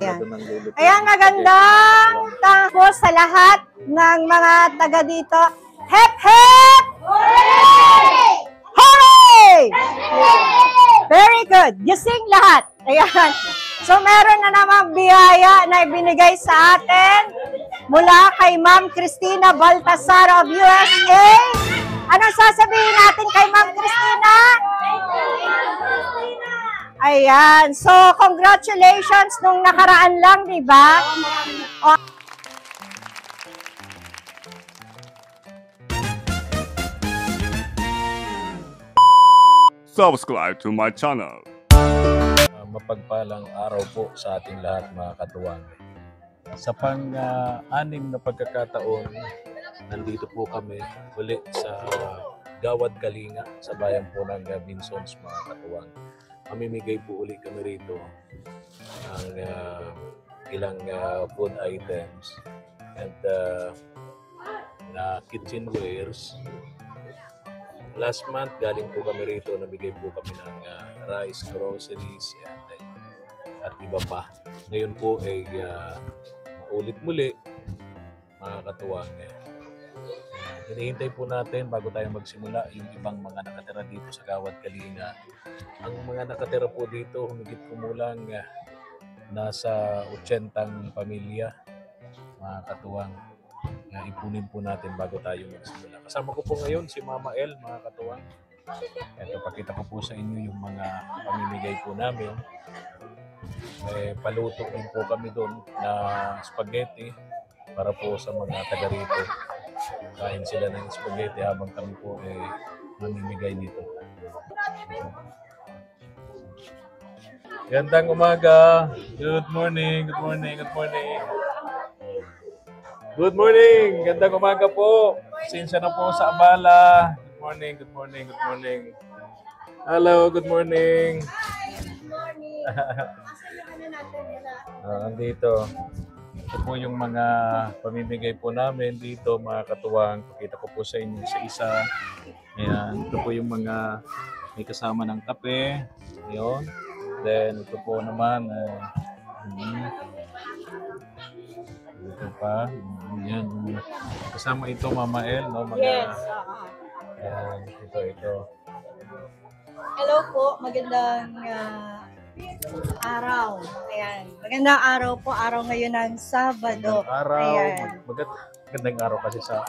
Ayan, magandang tanghali sa lahat ng mga taga dito. Hep, hep! Hooray! Hooray! Very good. Gising lahat. Ayan. So, meron na namang biyaya na ibinigay sa atin mula kay Ma'am Cristina Baltasar of USA. Anong sasabihin natin kay Ma'am Cristina? Ayan. So, congratulations nung nakaraan lang, di ba? Subscribe to my channel. Mapagpalang araw po sa ating lahat, mga katuwang. Sa pang-anim na pagkakataon, nandito po kami ulit sa Gawad Kalinga sa bayan po ng Binsons, mga katuwang. Mamimigay po ulit kami rito ng ilang food items and kitchenwares. Last month, galing po kami rito, nabigay po kami ng rice, groceries, at iba pa. Ngayon po ay ulit muli, mga katuwang. Hinihintay po natin bago tayo magsimula yung ibang mga nakatira dito sa Gawad Kalinga. Ang mga nakatira po dito, humigit kumulang nasa 80 pamilya, mga katuwang. Ipunin po natin bago tayo magsimula. Kasama ko po ngayon si Mama El, mga katuwang. Ito, pakita ko po sa inyo yung mga pamimigay po namin. Paluto din po kami doon na spaghetti para po sa mga taga rito. Kain sila ng spaghetti habang kami po mamimigay dito. Gandang umaga. Good morning, good morning, good morning. Good morning! Gandang umaga po. Sinsya na po sa abala. Good morning, good morning, good morning. Hello, good morning. Good morning. Andito. Ito po yung mga pamimigay po namin dito, mga katuwang. Pakita ko po sa inyo isa-isa. Ayan. Ito po yung mga may kasama ng kape. Ayan. Then, ito po naman. Ito pa. Yan. Kasama ito, Mama El, no? Mga, yes. Ayan, ito. Hello po. Magandang araw. Ayan. Magandang araw po. Araw ngayon ng Sabado. Magandang araw. Ayan. Magandang araw kasi sa...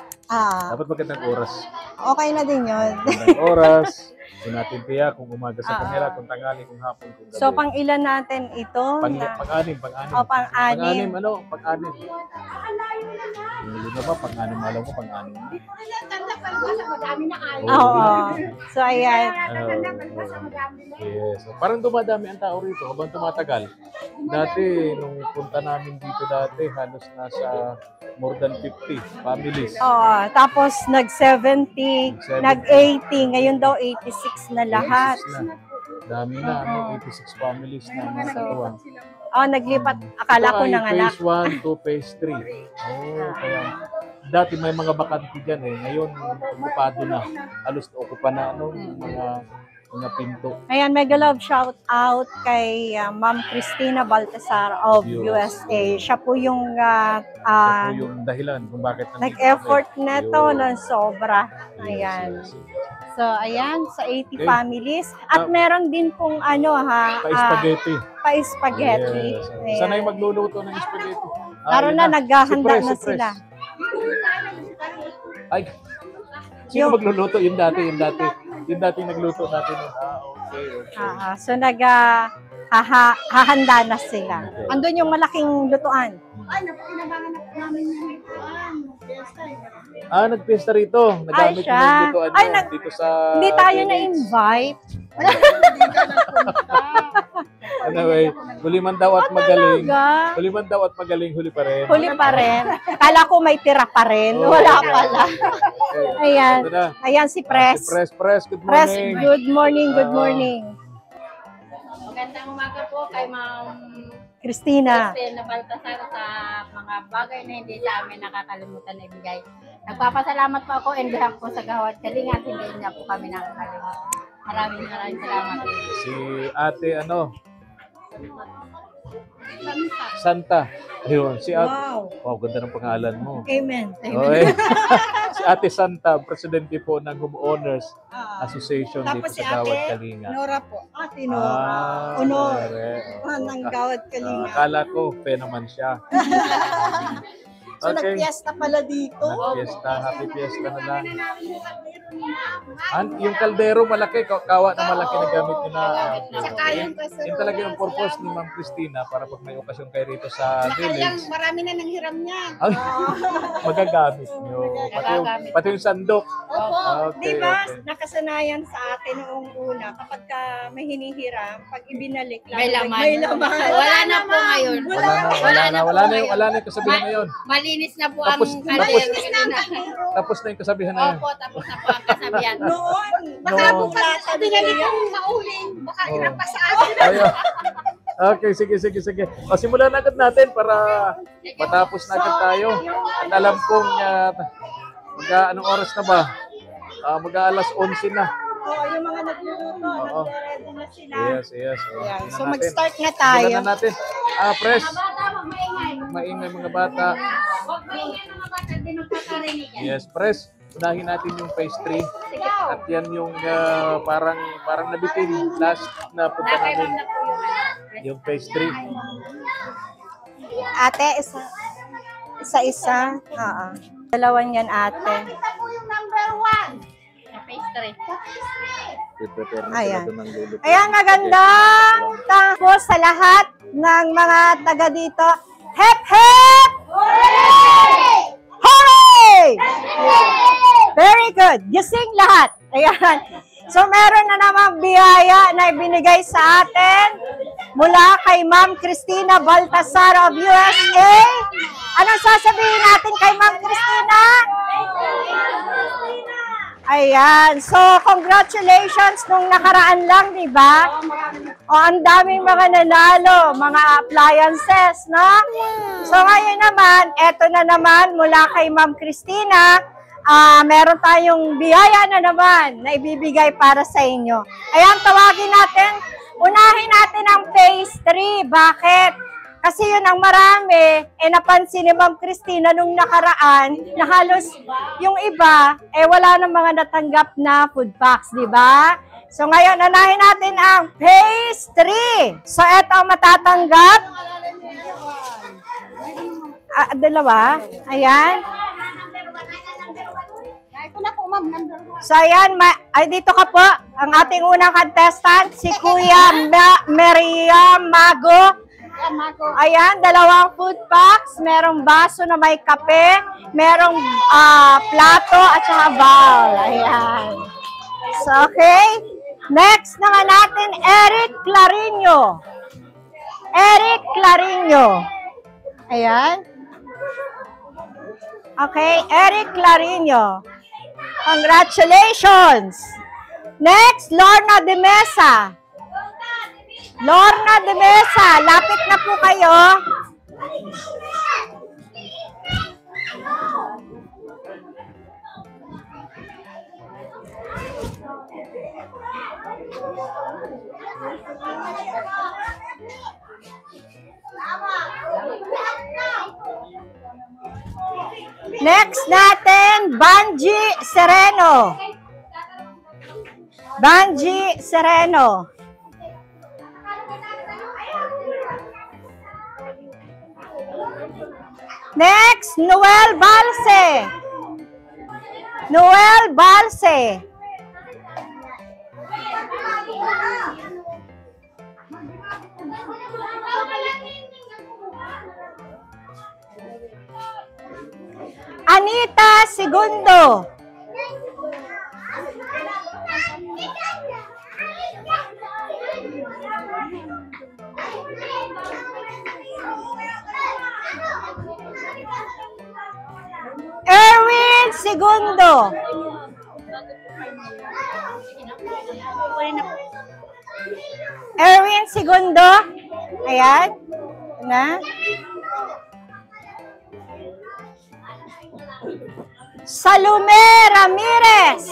Dapat magandang oras. Okay na din yun. Magandang oras. Hindi natin kaya kung umaga sa kanila, kung tangali, kung hapon, kung gabi. So, pang ilan natin ito? Pang-anim. O, pang-anim. Pang-anim. Hindi na ba? Pang-anim, alam ko, pang-anim. Oo. So, ayan. Yes. Parang dumadami ang tao rito habang tumatagal. Dati, nung punta namin dito dati, halos nasa more than 50 families. Oo. Tapos, nag-70, nag-80. Ngayon daw, 86 na lahat. 86 na. Dami na, 86 families na mga katuwang. Naglipat. Akala ko nanganak. Phase 1 to phase 3. Kaya dati may mga bakante dyan Ngayon, okupado na. Halos okupa na mga pinto. Ayan, mega love shout out kay Ma'am Cristina Baltasar of USA. Siya po yung yung dahilan kung bakit nag-effort neto ng sobra. Ayan. So, ayan, sa 80 families. At meron din pong pa-spaghetti. Pa-spaghetti. Yes. Sanay magluluto ng spaghetti. Laro na, naghahanda na sila. Ay, sino magluluto? Yung dati. Yung dati nagluto natin. Okay. So, hahanda na sila. Andun yung malaking lutuan. Namin yung lutuan. Nagpista rito. Nagamit yung lutuan dito sa... Hindi tayo na-invite. Anyway, huli man daw at magaling. Huli man daw at magaling, huli pa rin. Huli pa rin. Kala ko may tira pa rin. Wala pala. Ayan. Ayan si Pres. Pres, good morning. Pres, good morning, good morning. Magandang umaga po kay Ma'am Cristina Baltasar sa mga bagay na hindi sa amin nakakalimutan na ibigay. Nagpapasalamat po ako and behalf po sa Gawad Kalinga at hindi niya po kami nakakalimutan. Maraming salamat. Si ate Santa. Ayun, si Ate. Wow. Wow, ganda ng pangalan mo. Amen. Okay. Si Ate Santa, presidente po ng Homeowners Ah. Association dito Tapos si sa Gawad Ate Kalinga. Nora po. Ate Nora. Honor. Ng Gawad Kalinga. Akala ko, fe naman siya. So, nag-fiesta pala dito. Nag-fiesta, happy fiesta na lang. Yung kaldero malaki, kawa na malaki na gamit nyo na. Saka yung kasunod. Yun talaga yung purpose ni Ma'am Christina para pag may okasyon kayo rito sa village, Marami na nang hiram niyan. magagamit nyo. Pati yung sandok. Opo. Okay, Di ba, okay. nakasanayan sa atin noong una, kapag ka may hinihiram, pag ibinalik lang, May laman. may laman. Wala na po ngayon. Wala na yung kasabihan na yun. Malinis na po Tapos- ang Malinis na ang kaldero. Tapos na yung kasabihan na yun. Opo, tapos na po ang kasabihan. Noon, baka Noon. bukas binalik ko mauling, baka Oo. hirap pa sa atin. Ayun. Okay, sige. O, simulan na agad natin para matapos na agad tayo. At alam kong anong oras na ba? Mag-aalas 11 na. Oo, yung mga nagluluto, Oo. nagre-ready na sila. Yes. Ayan, so Natin. mag-start na tayo. Simulan na natin. Press. Bata, maingay. Maingay mga bata. Huwag maingay mga bata, hindi magkakarinig yan. Yes, press. Unahin natin yung phase 3. At yan yung parang nabitin last na punta namin. Na po yung Yung phase 3. Ate, isa-isa. Oo. Dalawan yan, ate. Sa phase 3. Prepare na Ayan. sila doon ng luluto. Ayan, magandang tango sa lahat ng mga taga dito. Hep, hep! Hooray! Very good. Gising lahat. Ayan. So, meron na namang biyaya na ibinigay sa atin mula kay Ma'am Christina Baltasar of USA. Anong sasabihin natin kay Ma'am Christina? Ayan. So, congratulations nung nakaraan lang, di ba? O, ang daming mga nanalo, mga appliances, no? So, ngayon naman, eto na naman mula kay Ma'am Christina, meron tayong biyaya na naman na ibibigay para sa inyo. Ayan, tawagin natin, unahin natin ang phase 3. Bakit? Kasi yun ang marami, napansin ni Ma'am Christina nung nakaraan, na halos yung iba, wala ng mga natanggap na food packs, di ba? So ngayon, unahin natin ang phase 3. So eto ang matatanggap. Dalawa. Ayan. So ayan, dito ka po, ang ating unang contestant, si Kuya Maria Mago. Ayan, dalawang food packs, merong baso na may kape, merong plato at saka bowl. Ayan. So, okay. Next naman natin, Eric Clarinho. Eric Clarinho. Ayan. Okay, Eric Clarinho. Congratulations! Next, Lorna de Mesa. Lorna de Mesa, lapit na po kayo. Next natin, Banji Sereno. Banji Sereno. Next, Noel Balse. Noel Balse. Anita Segundo. Erwin Segundo. Erwin Segundo. Ayan. Na. Salome Ramirez.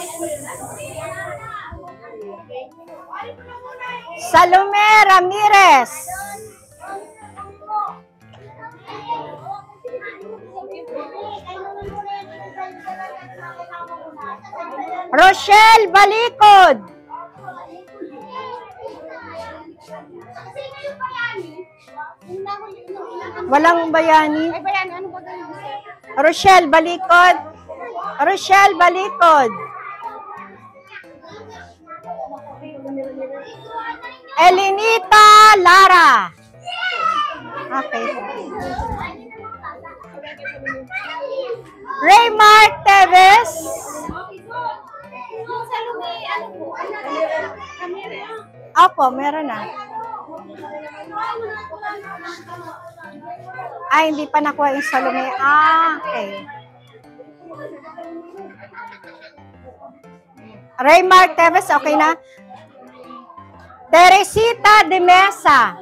Salome Ramirez. Rochelle Balikod. Walang bayani. Ay, bayani, ano ba ganun? Rochelle Balikod. Rochelle Balikod. Elinita Lara. Okay. Raymar Teves. Opo, meron na. Ay, hindi pa nakuha yung Salome. Ah, okay. Raymar Teves, okay na? Teresita de Mesa.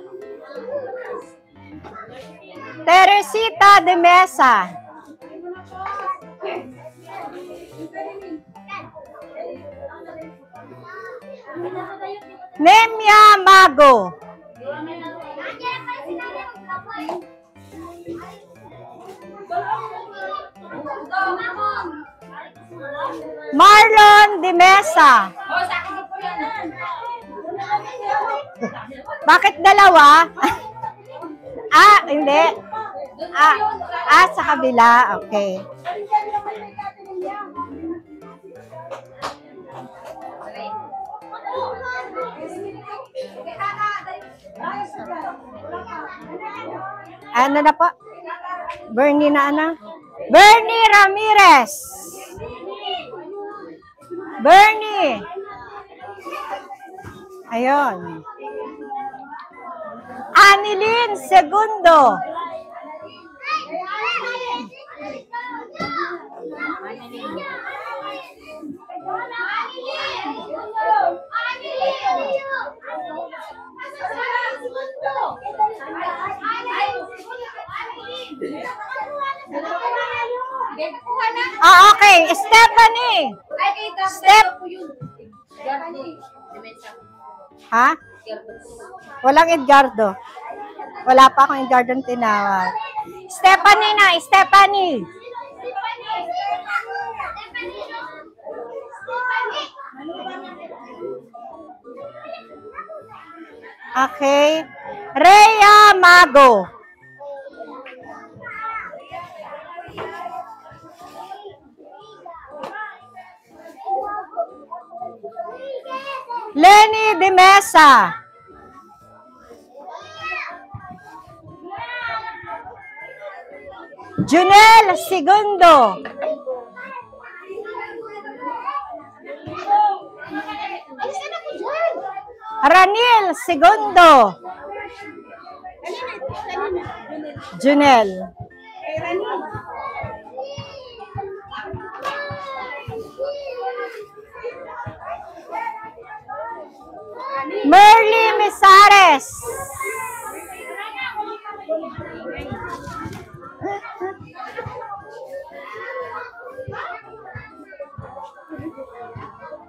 Teresita de Mesa. Nemia Mago. Marlon de Mesa. Bakit dalawa? Ah, hindi. Sa kabila. Okay. Ano na po? Bernie na ano? Bernie Ramirez. Bernie. Ayun. Anilin Segundo. Ah, okay. Stephanie. Ha? Walang Edgardo. Wala pa akong Edgardo tinawag. Stephanie na, Stephanie. Okay. Rhea Mago. Lenny de Mesa. Junel Segundo. Ranil Segundo. Junel. Merly Misares.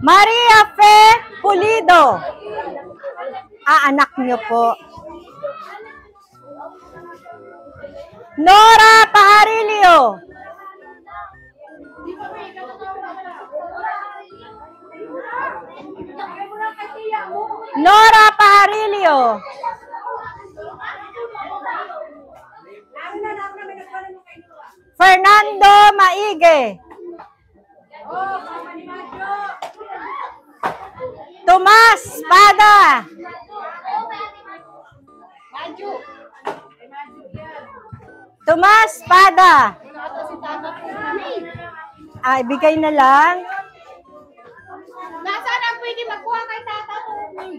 Maria Fe Pulido. Anak niyo po. Nora Pajarillo. Nora Pajarillo. Fernando Maige. Tomas Pada. Tomas Pada. Ay, bigay na lang. Nasaan ang pwede magkuha kay Tata Tony?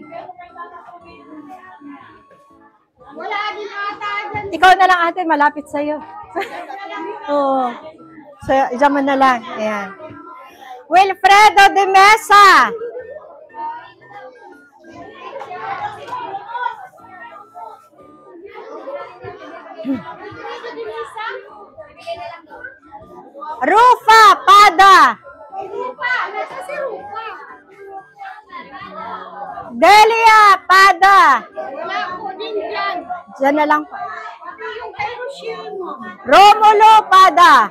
Wala din ata dyan. Ikaw na lang ate, malapit sa'yo. Oo. So, isang mo na lang. Ayan. Wilfredo de Mesa. Rufa Pada. Rupa, nasa si Rupa. Delia Pada. Wala ko din dyan. Diyan na lang po. Yung kay Romulo Pada.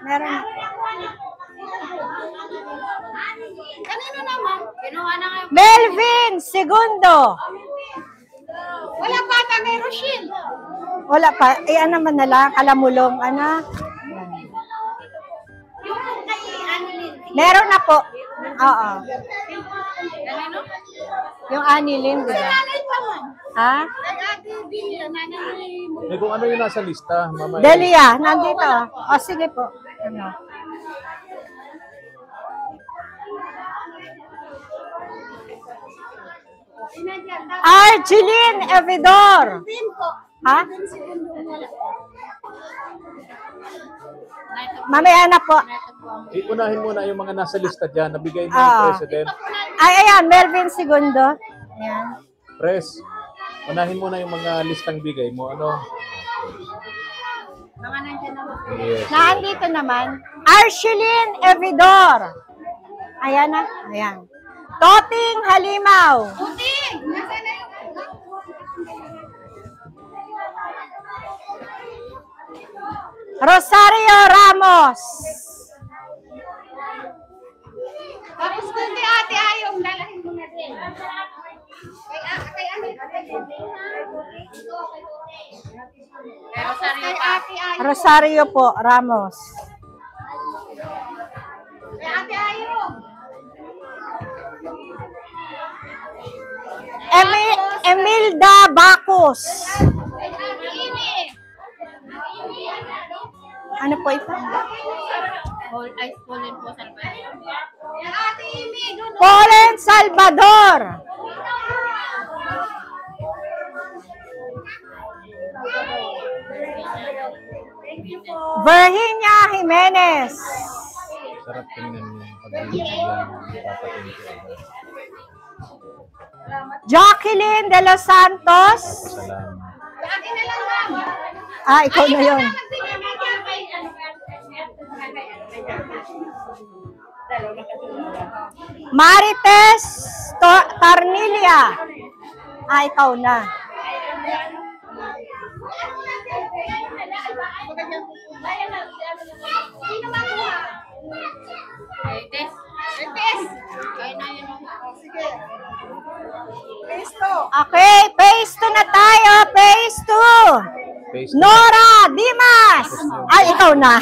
Meron. Kanino naman? Kinuha na nga. Melvin Segundo. Wala pa ka kay Rochelle. Wala pa. Ano naman na lang, kalamulong. Ano? Yung kay Annalyn. Meron na po. Oo. Kanino? Yung Anilin, di ba? Nanay pa man. Ha? Kay Ate Bilia, nanay. Eh, kung ano yung nasa lista, mamaya. Delia, nandito. O, sige po. Ano? Argeline Evidor. Ha? Mamaya na po. Iunahin muna yung mga nasa lista dyan. Nabigay ng President. Ay, ayan, Melvin Segundo. Ayan. Pres, unahin muna yung mga listang bigay mo. Ano? Mga nandiyan naman. Yes. Naandito naman, Argeline Evidor. Ayan na. Ayan. Toting Halimaw. Puting! Nasaan na yung Rosario Ramos. Tapos kung di ate ayong, dalahin mo na din. Kay ano? Pero Rosario pa. Rosario po, Ramos. Kay ate ayong. Emilda Bacus. Kay ate Ine. Ano po ito? Ice Polen po sa Kay ate Ime. Polen Salvador. Virginia Jimenez. Sarap tingnan yung pagbibigyan ng papatingin ko. Jacqueline de los Santos. Salamat. Ate na lang ma'am. Ah, ikaw na yun. Marites Tarnilia. Ah, ikaw na. Sino makuha? Tess. Tess. Kaya na yun. Sige. Okay, phase 2 na tayo. Phase 2. Phase Nora Dimas. Ay, ikaw na.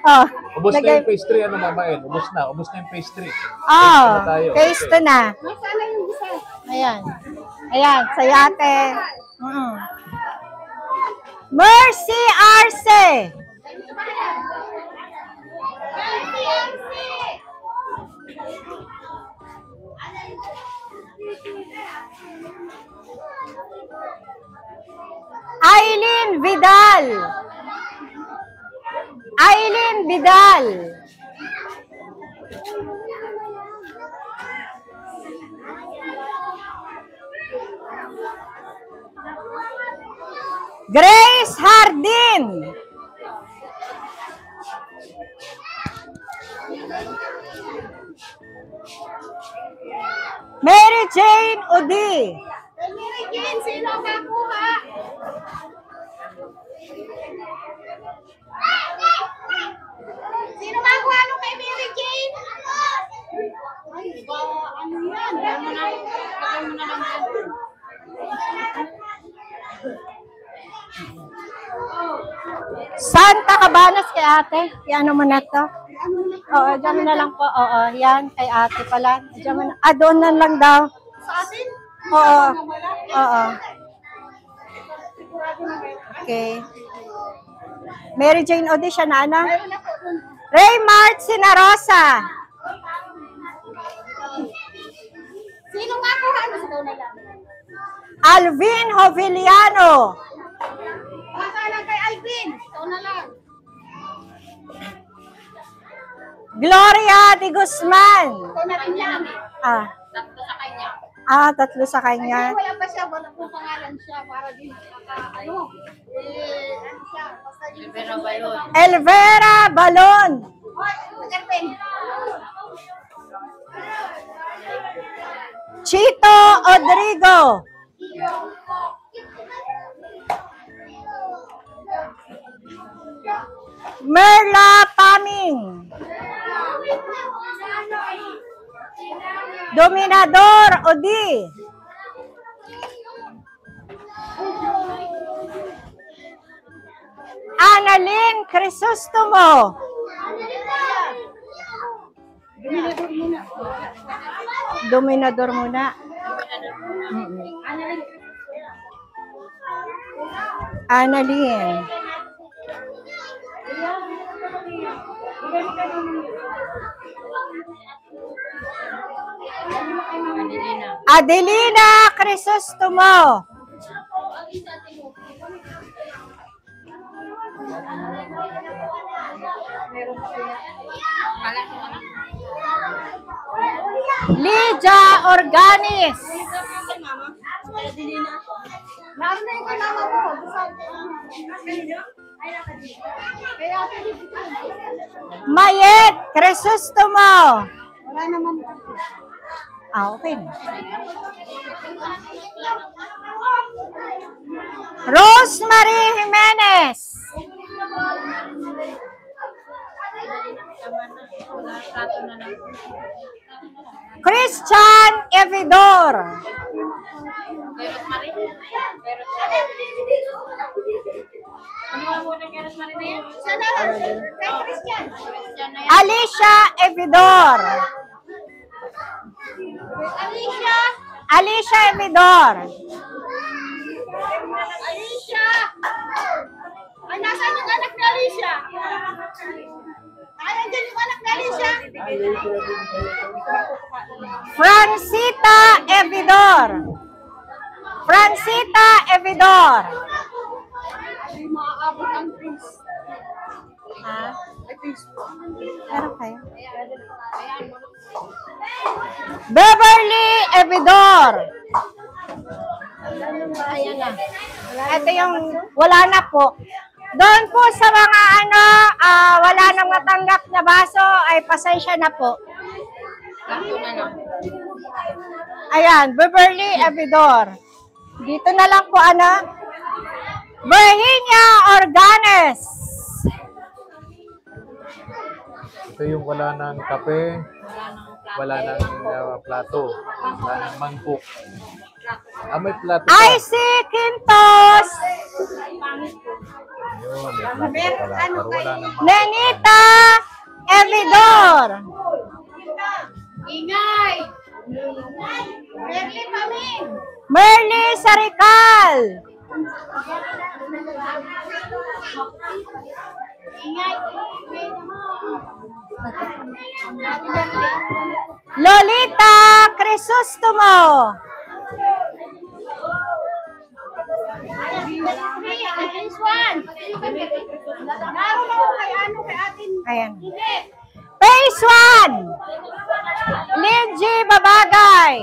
Oh, Ubus na lagay- yung phase 3, ano mamael? Ubus na yung phase 3. Oh, na tayo. phase Okay. 2 na. Nasaan yung isa? Ayan. Ayan, sa yate. Mercy Arce. Aileen Vidal. Aileen Vidal. Grace Hardin. Mary Jane Udi. Mary Jane, sino ang kakuha? Sino makuha nung kay Mary Jane? Ay, ba, ano yan? Lagyan mo na lang yan. Santa Cabanas kay ate. Ano mo na to? Oo, dyan mo na lang po. Oo, yan. Kay ate pala. Dyan mo na. Ah, doon na lang daw. Sa atin? Oo. Oo. Okay. Mary Jane Odi siya na ano? Raymart Sinarosa. Sino makuha? Ano sa na lang? Alvin Hoviliano. Baka lang kay Alvin. Ikaw na lang. Gloria de Guzman. Ikaw na rin yan. Ah, Tatlo sa kanya. tatlo sa kanya. Wala pa siya. Wala pong pangalan siya. Para din ano siya. Basta yung Elvera Balon. Elvera Balon. Hoy, Magarpen. Chito Odrigo. Merla Paming. Dominador Odi. Annalyn Crisostomo. Dominador muna. Annalyn. Adelina Crisostomo. Lydia Organis. Mayet Crisostomo. Okay. Rosemary Jimenez. Christian Evidor. Alicia Evidor. Alicia Evidor. Alicia! Ay, nasaan yung anak ni Alicia? Ay, nandiyan yung anak ni Alicia? Francita Evidor. Francita Evidor. Ay, maaabot ang prince. Ha? Ay, prince. Meron kayo? Beverly Evidor. Ayan na. Ito yung wala na po. Doon po sa mga wala nang matanggap na baso, ay pasensya na po. Ayan, Beverly Evidor. Dito na lang po Virginia Organes. Ito yung wala ng kape, wala ng plato, wala ng mangkok. May plato pa. IC Quintos. Yun, may plato pala. Pero wala ng mangkok. Nenita Evidor. Ingay! Merly Paming! Merly Sarical. Ingay! Lolita Crisostomo. This one! Naroon ako kay atin. Ayan. Phase 1. Lindsay Babagay.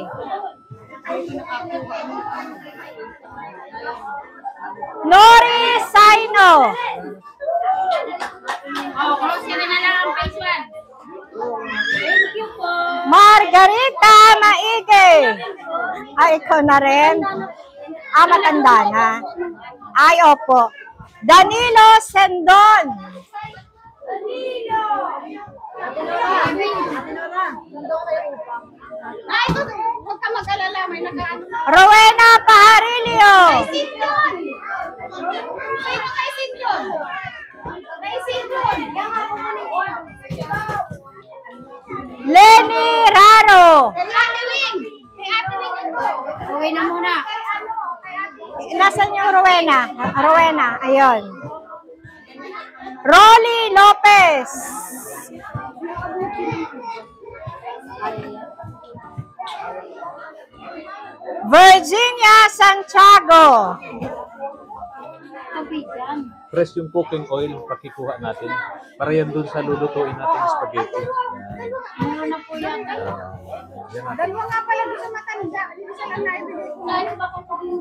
Nori Saino. Close ka na lang ang phase 1. Thank you po. Margarita Maige. Ikaw na rin. Matanda na. Ay, opo. Danilo Sendon. Ay, ito, huwag ka mag-alala. May nakaano na. Rowena Pajarillo. Sindon! Sino kay Sindon? Kay Sindon! Yan ako kunin. Lenny Raro. Kay Ate Wing! Kay Ate Wing ito. Uwi na muna. Nasaan yung Rowena? Rowena, ayun. Rolly Lopez. Virginia Santiago. Fresh yung cooking oil, pakikuha natin. Para yan dun sa lulutuin natin spaghetti. Ano na po yan? Yan natin. Dalawa nga pala doon sa matanda. Hindi siya lang naibigay ko.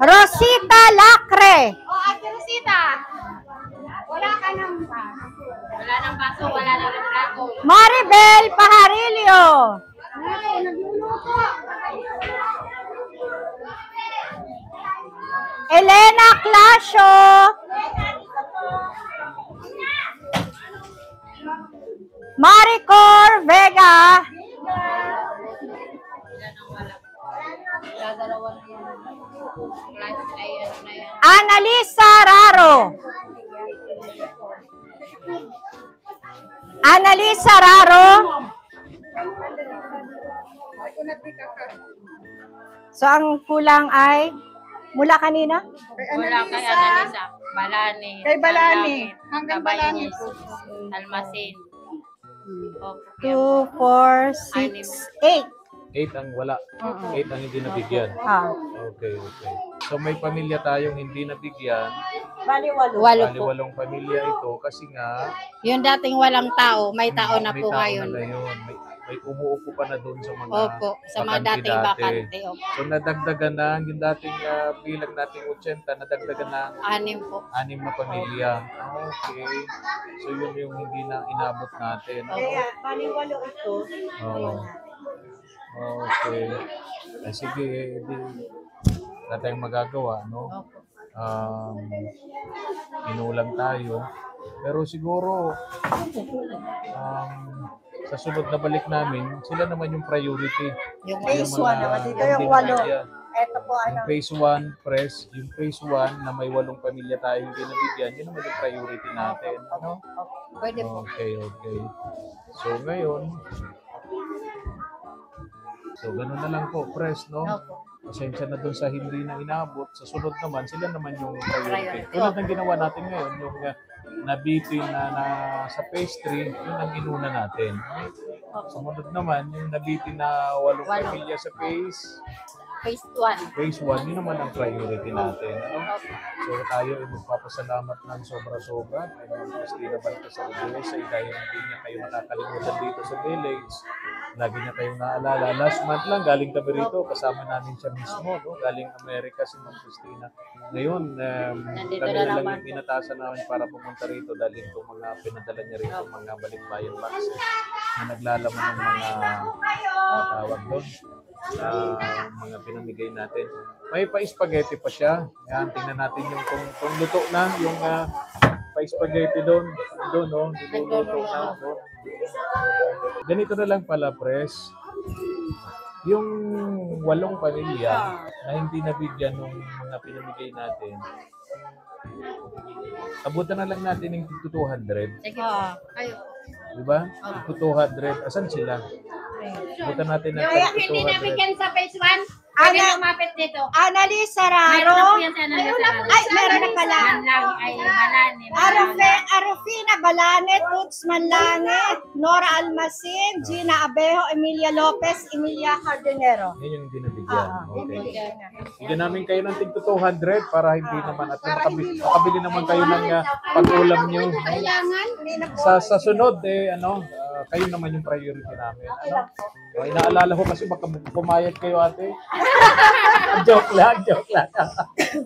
Rosita Lacre. O, Ate Rosita. Wala ka nang Wala nang baso, wala nang plato. Maribel Pajarillo. nagluluto. Elena Clasio. Maricor Vega. Annalisa Raro. Annalisa Raro. So, ang kulang ay mula kanina? Wala kay Annalisa. Balani. Kay Balani. Hanggang Hanggang Balani po. Almasin. 2, 4, 6, 8. 8 ang wala. 8 ang hindi nabigyan. Ah, Okay. So may pamilya tayong hindi nabigyan. bali walo. Walo Bali po. 8 pamilya ito kasi nga Yung dating walang tao, may tao na may po tao ngayon. na ngayon. May umuupo pa na doon sa mga Opo, sa mga bakante dating dati. bakante. Opo. So nadagdagan na yung dating bilang nating 80, nadagdagan na 6 po. 6 na pamilya. Okay. So yun yung hindi na inabot natin. Kaya, bali walo ito. Oo. Okay. Sige, di wala tayong magagawa, no? Opo. Inulang tayo. Pero siguro, sa sunod na balik namin, sila naman yung priority. Yung phase mga 1 naman dito, hindi yung walo. nabigyan. Ito po, ano. Yung phase 1, press, yung phase 1 na may 8 pamilya tayong hindi nabigyan, yun naman yung priority natin. Ano? Pwede po. Okay. So ngayon, ganun na lang po, press, no? Opo. Pasensya na doon sa hindi na inabot. Sa sunod naman, sila naman yung priority. Priority. Tulad ng ginawa natin ngayon, yung nabitin na sa phase 3, yun ang inuna natin. Sumunod naman, yung nabitin na 8 pamilya sa Phase 1. phase 1, yun naman ang priority natin. Ano? So tayo ay magpapasalamat ng sobra-sobra kay Ma'am Cristina Baltasar Reyes ay dahil hindi niya kayo nakakalimutan dito sa village. Lagi niya kayong naalala. Last month lang, galing kami rito, kasama namin siya mismo. No? Galing Amerika si Ma'am Cristina. Ngayon, Nandito kami na na lang naman. yung inatasan namin para pumunta rito dahil itong mga pinadala niya rito, mga balikbayan boxes na naglalaman ng mga tawag doon. Mga pinamigay natin. May pa-spaghetti pa siya. Yan, tingnan natin yung kung luto na yung pa-spaghetti doon. Doon, no? Luto na. Doon. Ganito na lang pala, Pres. Yung 8 pamilya na hindi nabigyan ng mga pinamigay natin, abutan na lang natin yung 200. Sige po. Kayo. Diba? 200. Asan sila? Abutan natin ng Yung hindi 200. nabigyan sa phase 1, pwede lumapit dito. Annalisa Mayroon na po Raro. yan sa Annalisa. Ay, meron na pala. Manlang ay Balani. Arufina Balane, Toots Manlange, Nora Almasin, Gina Abejo, Emilia Lopez, Emilia Cardenero. Yan yung hindi nabigyan. Okay. Bigyan namin kayo ng tig 200 para hindi naman at makabili naman kayo ng pag-ulam nyo. Sa sunod kayo naman yung priority namin. Ano? Inaalala ko kasi baka pumayag kayo, ate. joke lang.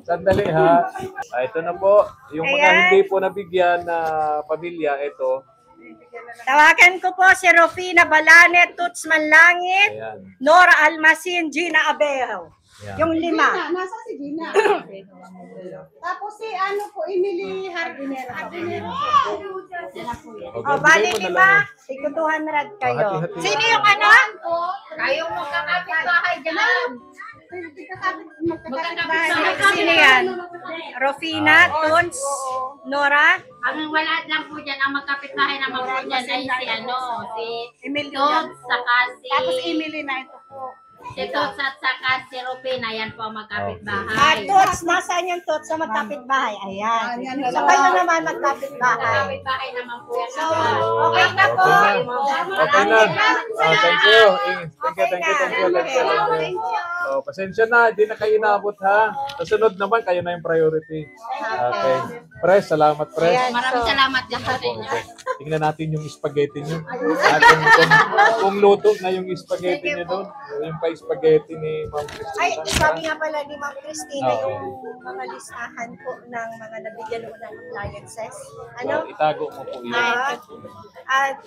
Sandali ha. Ito na po, yung mga Ayan. hindi po nabigyan na pamilya, ito. Tawagan ko po si Rufina Balane, Toots Manlangit, Ayan. Nora Almasin, Gina Abejo. Ayan. Yung 5. Nasa si Gina. Tapos si Emily Hardinero. O, bali 5, tig 200 kayo. Hati-hati. Sino yung ano? Kayo magkakapit bahay dyan. Sino yan? Rufina, Toots, Nora, Ang wala lang po dyan, ang magkapit bahay naman po dyan ay si Emily Tots, saka si Tapos Emily na ito po. si Tots at saka si Rupina, yan po ang magkapit Ah, bahay. Toots, nasaan yung Toots sa magkapit bahay? Ayan. So, kayo naman magkapit bahay. Magkapit bahay naman po yan. Okay na po. Okay na. Thank you. Thank you. Pasensya na, hindi na kayo naabot ha. Sa sunod naman, kayo na yung priority. Okay. Pres, salamat Pres. Ayan. Maraming salamat din po sa inyo. tingnan natin yung spaghetti nyo. At kung luto na yung spaghetti nyo doon, yung pa-spaghetti ni Ma'am Ay, Christina. sabi nga pala ni Ma'am Christina, Okay. yung mga listahan po ng mga nabigyan mo ng appliances. So, Ano? itago mo po yun. At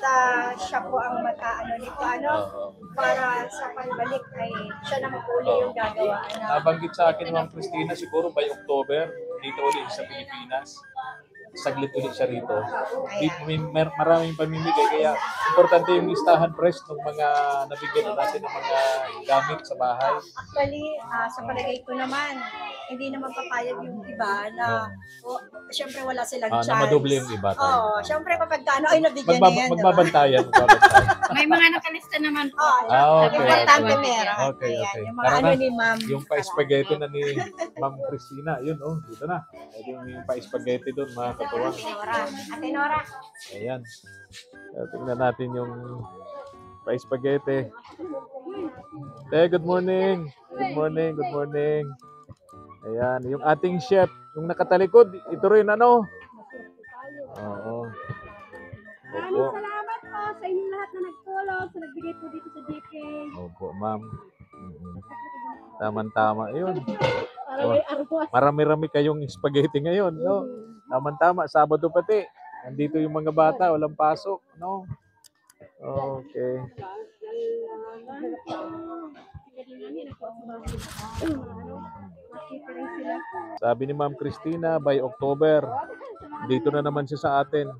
siya po ang makaano nito, ano? Oo. Para sa pagbalik ay siya naman po ulit yung gagawa. Ano? Nabanggit sa akin ni Ma'am Christina, siguro by October, dito ulit sa Pilipinas. Saglit ulit siya rito. Maraming pamimigay, kaya importante yung listahan press ng mga nabigyan na natin ng mga gamit sa bahay. Actually, sa palagay ko naman, hindi naman papayag yung iba na, syempre wala silang Na chance. madoble yung iba tayo. Oo, syempre kapag ano, ay nabigyan na yan, diba? Magbabantayan. May mga nakalista naman po. Okay. Importante meron. Okay, Ayan, okay. yung mga Tara ano na. ni Ma'am. Yung pa-spaghetti na ni Ma'am Christina, yun dito na. Yung pa-spaghetti doon, mga katuwang. Ate Nora. Ayan. Tingnan natin yung pa-spaghetti. Good morning. Good morning, good morning. Ayan, yung ating chef, yung nakatalikod, ito rin ano? Oo. Opo. Salamat po sa inyong lahat na nagtulong, sa nagbigay po dito sa JK. Opo, ma'am. Tama-tama. Ayun. Para may arwas. Marami-rami kayong spaghetti ngayon, no? Tama-tama, Sabado pati. Nandito yung mga bata, walang pasok, no? Okay. Sabi ni Ma'am Christina, by October, dito na naman siya sa atin.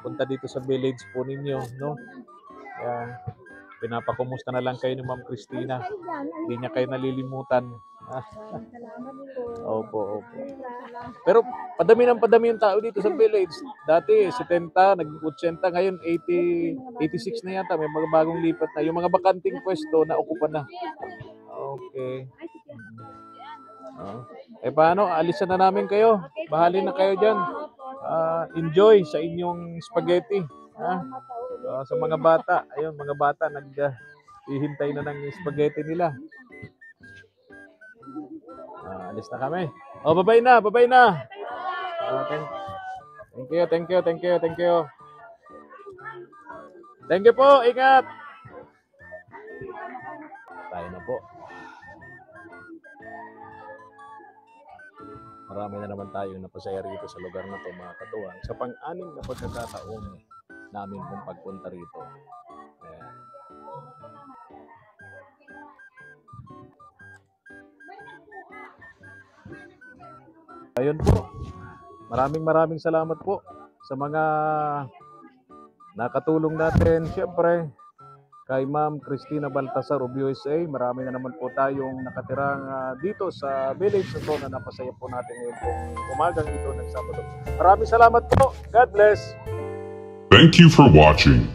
Punta dito sa village po ninyo, no? Kaya, pinapakumusta na lang kayo ni Ma'am Christina. Hindi niya kayo nalilimutan. Opo. Pero padami yung tao dito sa village. Dati 70, nag-80, ngayon 86 na yata. May mga bagong lipat na. Yung mga bakanting pwesto na okupan na. Okay. Paano? Alisan na namin kayo. Bahalin na kayo dyan. Enjoy sa inyong spaghetti. Sa mga bata. Ayun, mga bata hihintay na ng spaghetti nila. Alis na kami. Babay na. Thank you. Thank you po. Ingat. Tayo na po. Marami na naman tayong napasaya rito sa lugar na to, mga katuwang. Sa pang-anim na pagkakataon namin kung pagpunta rito. Ayan. Ayun po. Maraming salamat po sa mga nakatulong natin. Siyempre, kay Ma'am Christina Baltasar of USA. Marami na naman po tayong nakatirang dito sa village na to na napasaya po natin ngayon pong umagang ito ng Sabado. Maraming salamat po. God bless. Thank you for watching.